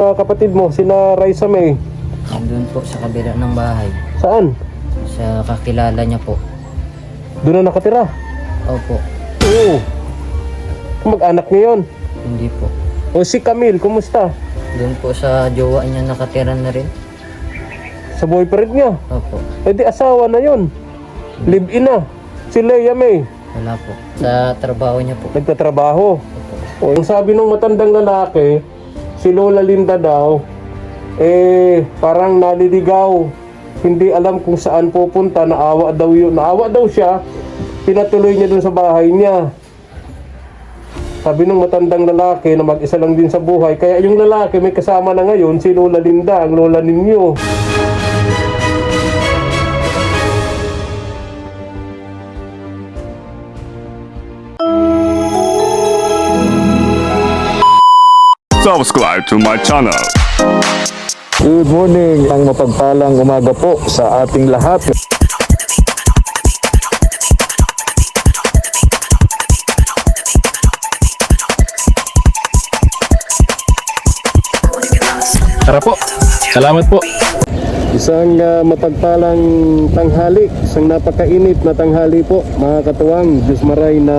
Kapatid mo, sina Raisa May. Nandun po sa kabila ng bahay. Saan? Sa kakilala niya po. Doon na nakatira? Opo. Oo. Mag-anak niya yun? Hindi po. O si Camille, kumusta? Doon po sa jowa niya nakatira na rin. Sa boyfriend niya? Opo. Eh di asawa na yun. Live-in na. Si Leia May. Wala po. Sa trabaho niya po. Nagtatrabaho. Opo. O yung sabi ng matandang lalaki, si Lola Linda daw, parang naliligaw. Hindi alam kung saan pupunta. Naawa daw yun. Naawa daw siya. Pinatuloy niya dun sa bahay niya. Sabi ng matandang lalaki na mag-isa lang din sa buhay. Kaya yung lalaki may kasama na ngayon, si Lola Linda, ang lola ninyo. Subscribe to my channel. Good morning, ang mapagpalang umaga po sa ating lahat. Tara po. Salamat po. Isang mapagpalang tanghali, isang napakainit na tanghali po, mga katuwang Diyos maray na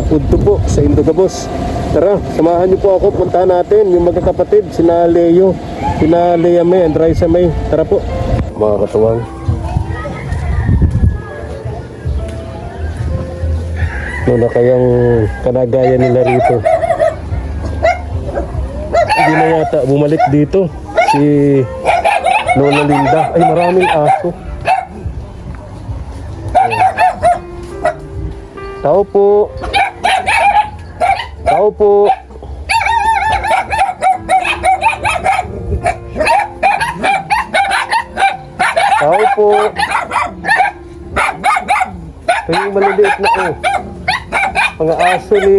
udto po sa Indogabos. Tara, samahan niyo po ako, puntahan natin yung magkakapatid, sina Leo, sina Leia May and Raisa May. Tara po, mga katuwang. Ano na kayang kanagayan nila rito? Hindi na yata bumalik dito si Lola Linda. Ay, maraming aso. Tao po. Tao po. Tao po. Ito yung maliliit na mga aso ni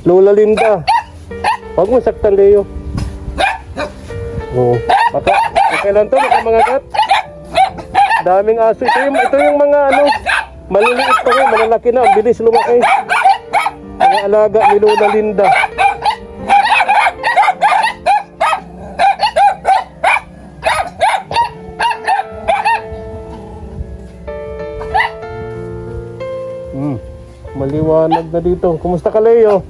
Lola Linda. Huwag mo saktan, Leo. Oh, okay lang to, mga gat. Daming aso. Ito yung mga maliliit pa ngayon, malalaki na, ang bilis lumaki. Mga alaga ni Lola Linda. Maliwanag na dito. Kumusta ka, Leo?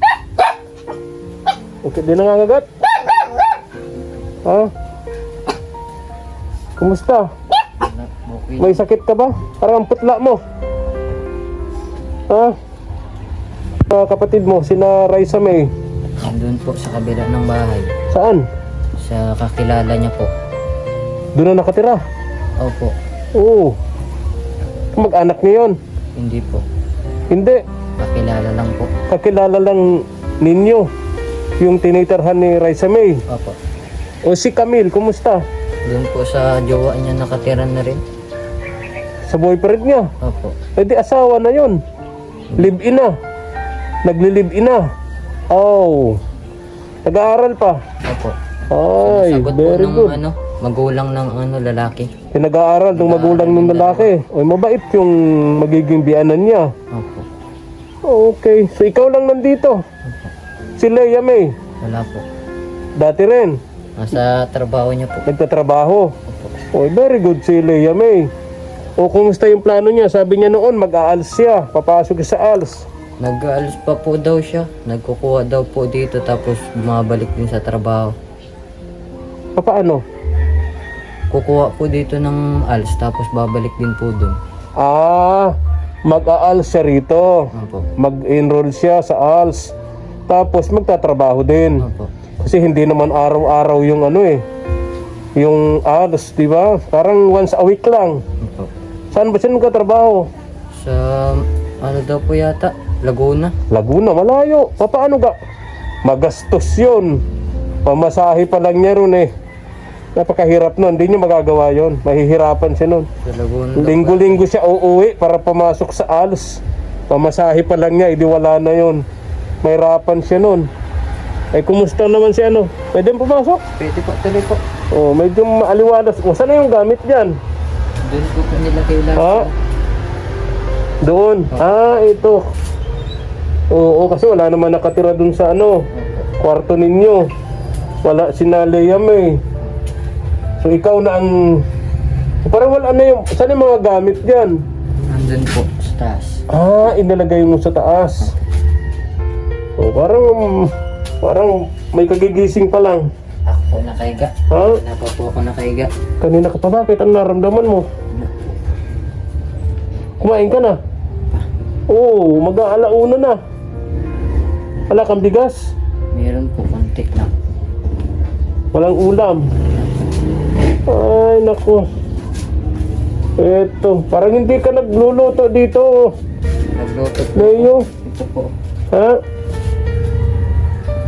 Okay, di nangangagat? Ha? Kumusta? Okay. May sakit ka ba? Parang ang putla mo. Ha? Kapatid mo, sina Raisa May. Nandun po sa kabila ng bahay. Saan? Sa kakilala niya po. Doon na nakatira? Opo. Oo. Mag-anak niya yun? Hindi po. Hindi. Kakilala lang po. Kakilala lang ninyo yung tinitirhan ni Raisa May. Opo. O si Camille, kumusta? Doon po sa jowa niya nakatira na rin. Sa boyfriend niya? Opo. Eh di asawa na yun. Live-in na. Nagli-live-in na. Oh. Nag-aaral pa. Opo. Ay, Sagot po very ng good. magulang ng lalaki. Pinag-aaral ng magulang ng lalaki. O mabait yung magiging biyanan niya. Opo. Okay. So ikaw lang nandito. Si Leia May. Wala po. Dati rin. Nasa trabaho niya po. Nagtatrabaho. Opo. Oh, very good si Leia May. O kumusta yung plano niya? Sabi niya noon mag-aals siya. Papasok siya sa ALS. Nag-aalis pa po daw siya. Nagkukuha daw po dito tapos bumabalik din sa trabaho. Paano? Kukuha po dito ng ALS tapos babalik din po doon. Mag-aals siya rito. Opo. Mag-enroll siya sa ALS. Tapos magtatrabaho din. Opo. Kasi hindi naman araw-araw yung yung ALS, di ba? Parang once a week lang. Opo. Saan ba siya nagtatrabaho? Sa ano daw po yata? Laguna. Laguna, malayo. Paano ga? Magastos yun. Pamasahe pa lang niya ron Napakahirap nun. Hindi niya magagawa yun. Mahihirapan siya nun. Sa Laguna daw po. Linggo-linggo siya uuwi para pumasok sa ALS. Pamasahe pa lang niya, wala na yun. Mahirapan siya nun. Kumusta naman si Pwede pumasok? Pwede po, tuloy po. Oh, medyo maaliwalas. Saan na yung gamit dyan? Doon po po nila kailangan. Ha? Doon. Ito. Oo, kasi wala naman nakatira dun sa kwarto ninyo. Wala si Lea May. So ikaw na ang... Parang wala na yung... Saan yung mga gamit dyan? Nandun po sa taas. Inilagay mo sa taas. So parang may kagigising pa lang. Ako po nakahiga. Ha? Wala pa po ako nakahiga. Kanina ka pa, bakit? Ano naramdaman mo? Kumain ka na? Oo, mag-aalauna na. Wala kang bigas? Meron po konti lang. Walang ulam? Ay, naku. Eto, parang hindi ka nagluluto dito. Nagluto po. Leo, Ito po. ha?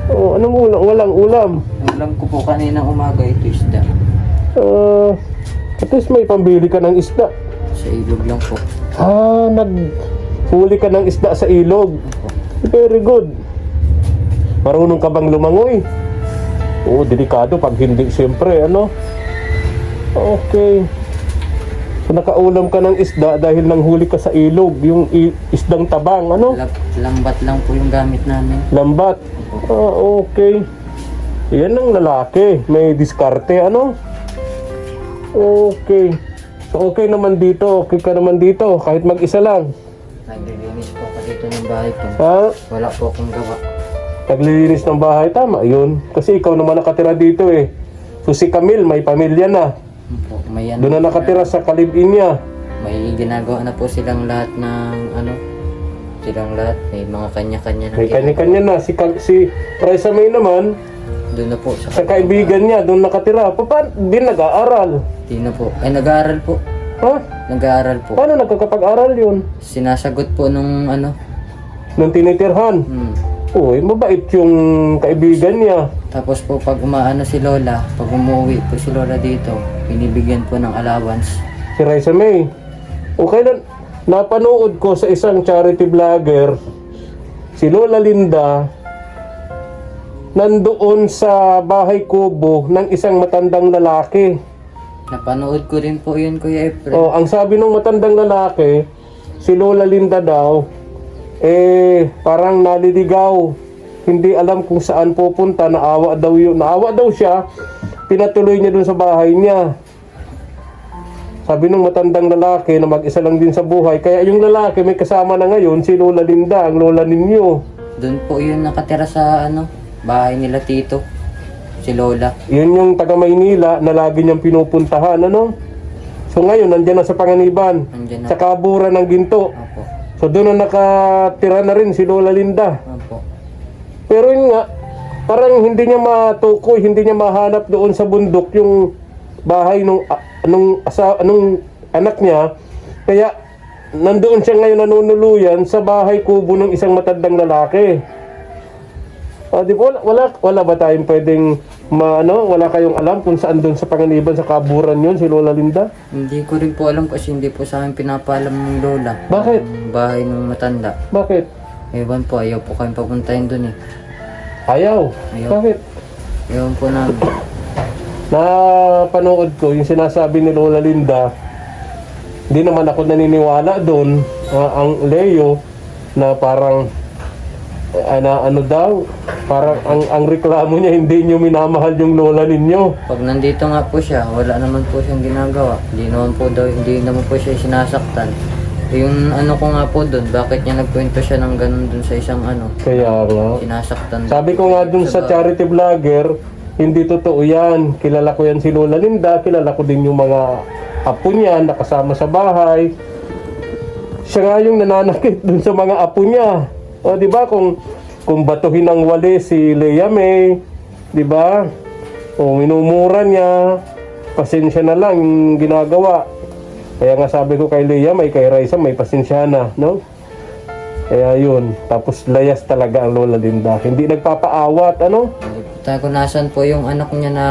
Oh, anong ulam? Walang ulam. Ulam ko po kaninang umaga ito isda. At least may pambili ka ng isda. Sa ilog lang po. Naghuli ka ng isda sa ilog. Very good. Marunong ka bang lumangoy? Oo, delikado pag hindi, siyempre, ano? Okay. So, nakaulam ka ng isda dahil nanghuli ka sa ilog, yung isdang tabang, ano? Lambat lang po yung gamit namin. Lambat. Okay. Yan ang lalaki. May diskarte, ano? Okay. So, okay naman dito. Okay ka naman dito. Kahit mag-isa lang. Naglilinis po ako dito ng bahay ko. Ha? Wala po akong gawa. Naglilinis ng bahay. Tama, yun. Kasi ikaw naman nakatira dito eh. So, si Camille, may pamilya na. Po, may ano, Doon na nakatira sa kalibin niya. may ginagawa na po silang lahat ng ano. Silang lahat. May mga kanya-kanya na May ginagawa. kanya-kanya na. Si Raisa May naman, Doon na po sa kaibigan niya, doon nakatira. Paano? Di nag-aaral. Di na po. Ay, nag-aaral po. Ha? Nag-aaral po. Paano nagkakapag-aral yun? Sinasagot po nung ano. Nung tinitirhan. Uy, mabait yung kaibigan niya. Tapos po pag umaano si Lola, pag umuwi po si Lola dito, binibigyan po ng allowance. Si Raisa May. O kailan, napanood ko sa isang charity vlogger, si Lola Linda, nandoon sa bahay kubo ng isang matandang lalaki. Napanood ko rin po yun, Kuya Efren. O, ang sabi ng matandang lalaki, si Lola Linda daw, parang naliligaw. Hindi alam kung saan pupunta, naawa daw siya, pinatuloy niya dun sa bahay niya. Sabi ng matandang lalaki na mag-isa lang din sa buhay, kaya yung lalaki may kasama na ngayon, si Lola Linda, ang lola ninyo. Doon po yun nakatira sa ano, bahay nila tito. Si Lola. Yun yung taga Maynila na lagi niyang pinupuntahan, ano? So ngayon, nandiyan na sa Panganiban, Nandiyan na. sa kaburan ng Ginto. Opo. So doon na nakatira na rin si Lola Linda. Opo. Pero yun nga, parang hindi niya matukoy, hindi niya mahanap doon sa bundok yung bahay nung anak niya. Kaya nandoon siya ngayon nanunuluyan sa bahay kubo ng isang matandang lalaki. Di ba, wala ba tayong pwedeng wala kayong alam kung saan doon sa Panganiban sa kaburan yun si Lola Linda? Hindi ko rin po alam kasi hindi po sa akin pinapaalam ng Lola. Bakit? Ang bahay ng matanda. Bakit? Ewan po, ayaw po kayong papuntahin doon eh. Ayaw. Ayaw. Bakit? Ewan po namin. Napanood ko yung sinasabi ni Lola Linda, hindi naman ako naniniwala doon, ang Leo, na parang parang ang reklamo niya, hindi niyo minamahal yung lola ninyo. Pag nandito nga po siya, wala naman po siyang ginagawa. Hindi naman po siya sinasaktan. Yung ano ko nga po doon, bakit niya nagkwento siya ng ganun doon sa isang ano, Kaya nga, sinasaktan. sabi ko nga doon sa charity vlogger, hindi totoo yan. Kilala ko yan si Lola Linda, kilala ko din yung mga apo niya nakasama sa bahay. Siya nga yung nananakit doon sa mga apo niya. O, di ba, kung batuhin ng wali si Lea May, di ba? O, minumura niya, pasensya na lang yung ginagawa. Kaya nga sabi ko kay Lea May, kay Raisa, may pasensya na, no? Kaya yun, tapos layas talaga ang Lola Linda. Hindi nagpapaawat, ano? Tago nasan po yung anak niya na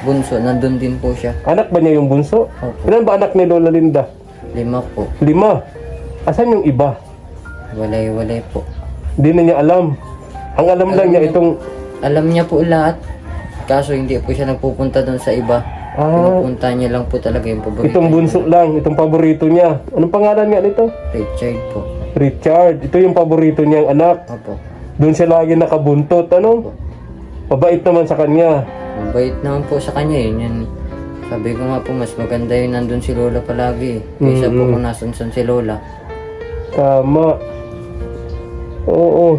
bunso, nandun din po siya. Anak ba niya yung bunso? Opo. Ilan ba anak ni Lola Linda? 5 po. 5. Asan yung iba? Walay-walay po. Hindi na niya alam. Ang alam lang niya itong... Alam niya po lahat. Kaso hindi po siya nagpupunta doon sa iba. Pinupunta niya lang po talaga yung paborito. Itong bunso lang, itong paborito niya. Anong pangalan niya nito? Richard po. Richard. Ito yung paborito niyang anak. Opo. Doon siya lagi nakabuntot, ano? Mabait naman sa kanya. Mabait naman po sa kanya eh. Yan, sabi ko nga po, mas maganda yun nandun si Lola palagi eh. Kaysa po kung nasan si Lola. Tama. Oo.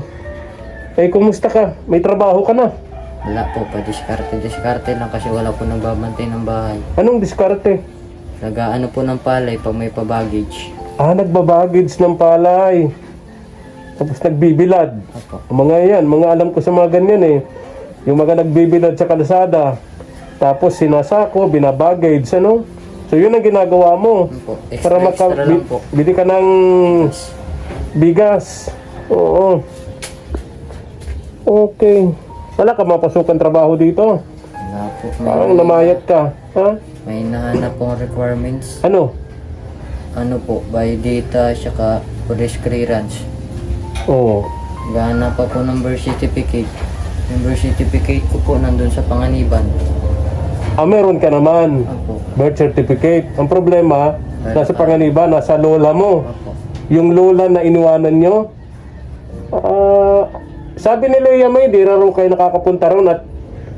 Eh, kumusta ka? May trabaho ka na? Wala po, diskarte lang kasi wala po nagbabantay ng bahay. Anong diskarte? Nagaano po ng palay pag may pa-baggage. Nagbabagage ng palay. Tapos nagbibilad. Opo. Mga yan, mga alam ko sa mga ganyan eh. Yung mga nagbibilad sa kalsada. Tapos sinasako, binabagage, ano? So yun ang ginagawa mo. Opo. Para Extra lang po. bili ka ng bigas. Oo. Okay. Wala ka mapasukan trabaho dito. Wala po. Parang namayat ka. Ha? May nahanap pong requirements. Ano? Ano po, by data, saka police clearance. Oo. Gahanap pa po ng birth certificate. Yung birth certificate ko po nandun sa Panganiban. Meron ka naman. Opo. Birth certificate. Ang problema, nasa Panganiban, nasa lola mo. Opo. Yung lola na iniwanan nyo, sabi ni Leia May, di raw kayo nakakapunta ron at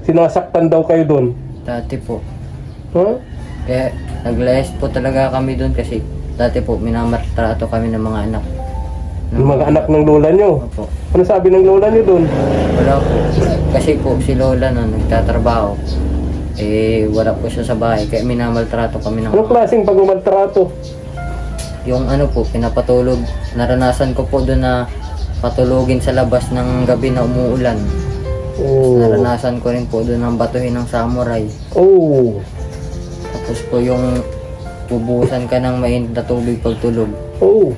sinasaktan daw kayo doon. Dati po. Ha? Kaya naglayas po talaga kami doon kasi dati po minamaltrato kami ng mga anak. Yung mga anak ng lola nyo. Opo. Ano sabi ng lola nyo doon? Wala po. Kasi po si Lola no, nagtatrabaho. Wala po siya sa bahay. Kaya minamaltrato kami ng Anong klaseng pagmamaltrato? yung ano po, pinapatulog. Naranasan ko po doon na patulogin sa labas ng gabi na umuulan. Oh. Naranasan ko rin po doon ng batuhin ng samurai. Oh. Tapos po yung bubuhusan ka ng mainit na tubig pagtulog. Oh.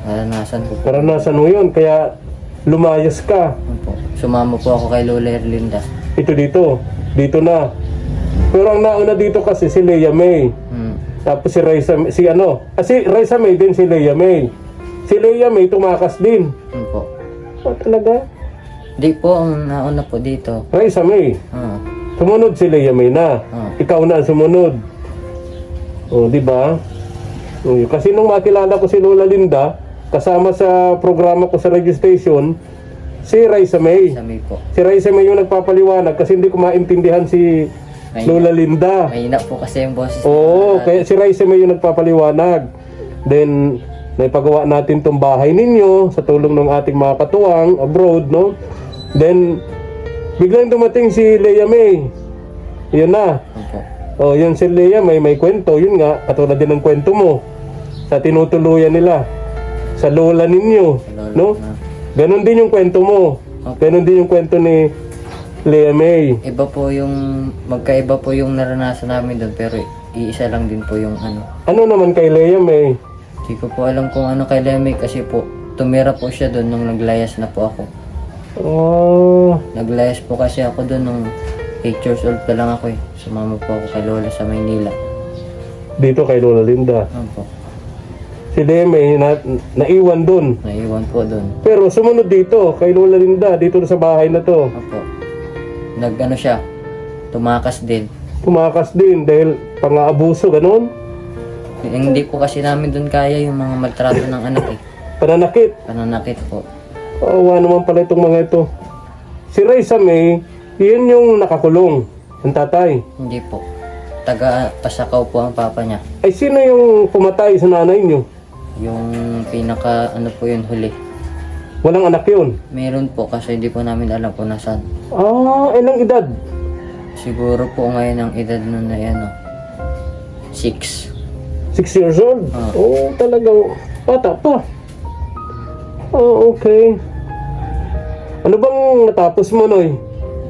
Naranasan ko po. Karanasan mo yun, kaya lumayas ka. Ano po. Sumama po ako kay Lola Erlinda. Ito dito. Dito na. Pero ang nauna dito kasi si Leia May. Tapos si Raisa, si Raisa May din si Leia May. Si Leia May tumakas din. Ano po. Talaga? Di po, ang nauna po dito. Raisa May. Sumunod si Leia May na. Ikaw na ang sumunod. O, di ba? Kasi nung makilala ko si Lola Linda, kasama sa programa ko sa radio station, si Raisa May. Sa May po. Si Raisa May yung nagpapaliwanag kasi hindi ko maintindihan si Lola Linda. Mahina po kasi yung boses. Oo, kaya si Raisa May yung nagpapaliwanag. Then, naipagawa natin tong bahay ninyo sa tulong ng ating mga katuwang abroad, no? Then, biglang dumating si Leia May. Yun na. Opo. Oh, yun si Leia may kwento. Yun nga, katulad din ng kwento mo. Sa tinutuluyan nila. Sa lola ninyo. Lola, No? Ganon din yung kwento mo. Ganon din yung kwento ni Leia May. Iba po yung, magkaiba po yung naranasan namin doon, pero iisa lang din po yung ano. Ano naman kay Leia May? Hindi ko po alam kung ano kay Lemmy kasi po, tumira po siya doon nung naglayas na po ako. Oh, Naglayas po kasi ako doon nung 8 years old pa lang ako eh. Sumama po ako kay Lola sa Maynila. dito kay Lola Linda. Ano po, Si Leia May naiwan dun. naiwan po doon. Pero sumunod dito kay Lola Linda, dito sa bahay na to. Opo. Nag-ano siya, tumakas din. Tumakas din dahil pang-aabuso, ganon. Hindi po kasi namin doon kaya yung mga maltrato ng anak eh. Pananakit. Pananakit po. Kawawa naman pala itong mga ito. Si Raisa May, yun yung nakakulong. Ang tatay. Hindi po. Taga-pasakaw po ang papa niya. Ay, sino yung pumatay sa nanay niyo? Yung pinaka ano po yun huli. Walang anak yun. Meron po kasi hindi po namin alam kung nasaan. Ilang edad? Siguro po ngayon ang edad nun na yan 6. 6 years old? Ah. Oo, talagang bata pa. Okay. Ano bang natapos mo, Noy?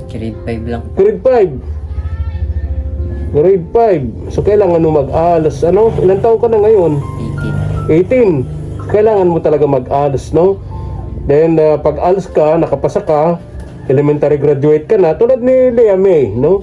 Grade 5 lang. Grade 5. Grade 5. So, kailangan mo mag-alas. Ano? Ilang taon ka na ngayon? 18. Kailangan mo talaga mag-alas, no? Then, pag alas ka, nakapasa ka, elementary graduate ka na, tulad ni Leia May, no?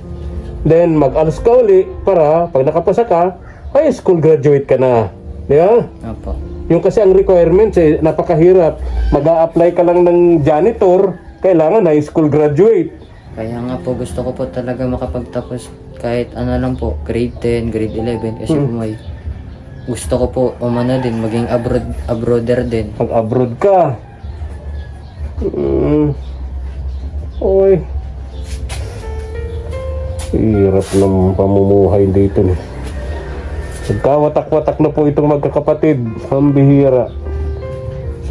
Then, mag-alas ka uli para, pag nakapasa ka, high school graduate ka na. Di ba? Opo. Yung kasi ang requirements, napakahirap. Mag-a-apply ka lang ng janitor, kailangan high school graduate. Kaya nga po gusto ko po talaga makapagtapos kahit ano lang po, grade 10, grade 11 kasi po may gusto ko po umano din, maging abroader din. Mag-abroad ka. Okay. Hirap ng pamumuhay dito ni. Nagkawatak-watak na po itong magkakapatid. Ang bihira.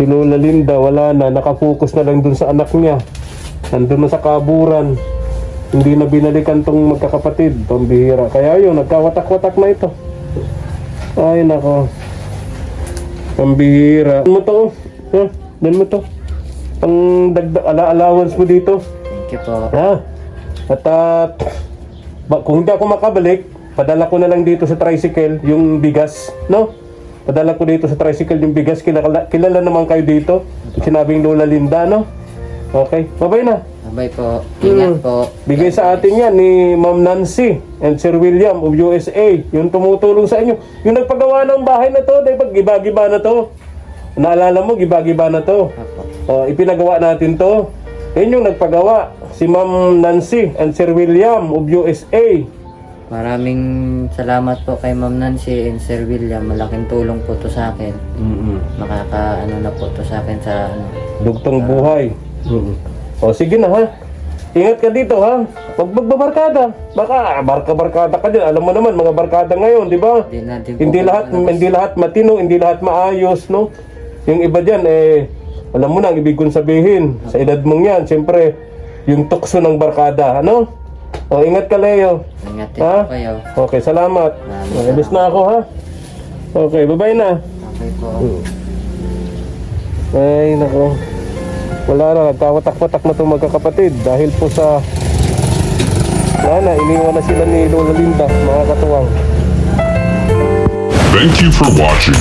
Si Lola Linda wala na, nakafocus na lang dun sa anak niya. Nandun na sa kaburan. Hindi na binalikan tong magkakapatid. Pambihira. Kaya yun, nagkawatak-watak na ito. Ay nako. Pambihira. Ano mo to? Ha? Dan mo to? Ang dagdag allowance mo dito. Thank you po. Ha? At kung hindi ako makabalik, padala ko na lang dito sa tricycle yung bigas, no? Padala ko dito sa tricycle yung bigas. Kilala naman kayo dito. Sinabing Lola Linda, no? Okay, bye-bye na. Bye po. Ingat po. Bigay sa atin yan ni Ma'am Nancy and Sir William of USA. Yung tumutulong sa inyo. Yung nagpagawa ng bahay na to, dapat giba-giba na to. Naalala mo, giba-giba na to. Apo. Ipinagawa natin to. Yan yung nagpagawa. Si Ma'am Nancy and Sir William of USA. Maraming salamat po kay Ma'am Nancy and Sir William. Malaking tulong po to sa akin. Makakaano na po to sa akin sa ano. Dugtong buhay. O sige na ha. Ingat ka dito ha. Huwag magbabarkada. Baka barka-barkada ka dyan. Alam mo naman mga barkada ngayon, di ba? Hindi natin po Hindi lahat matino, hindi lahat maayos, no? Yung iba dyan, alam mo na ang ibig kong sabihin. Sa edad mong yan, siyempre, yung tukso ng barkada, ano? O, ingat ka, Leo. Ingat din Ha? po kayo. Okay, salamat. Salamat. Alis na ako, ha? Okay, bye-bye na. Okay po. Ay, nako. Wala na, nagkawatak-watak na itong magkakapatid dahil po sa wala na, iniwan na sila ni Lola Linda, mga katuwang. Thank you for watching.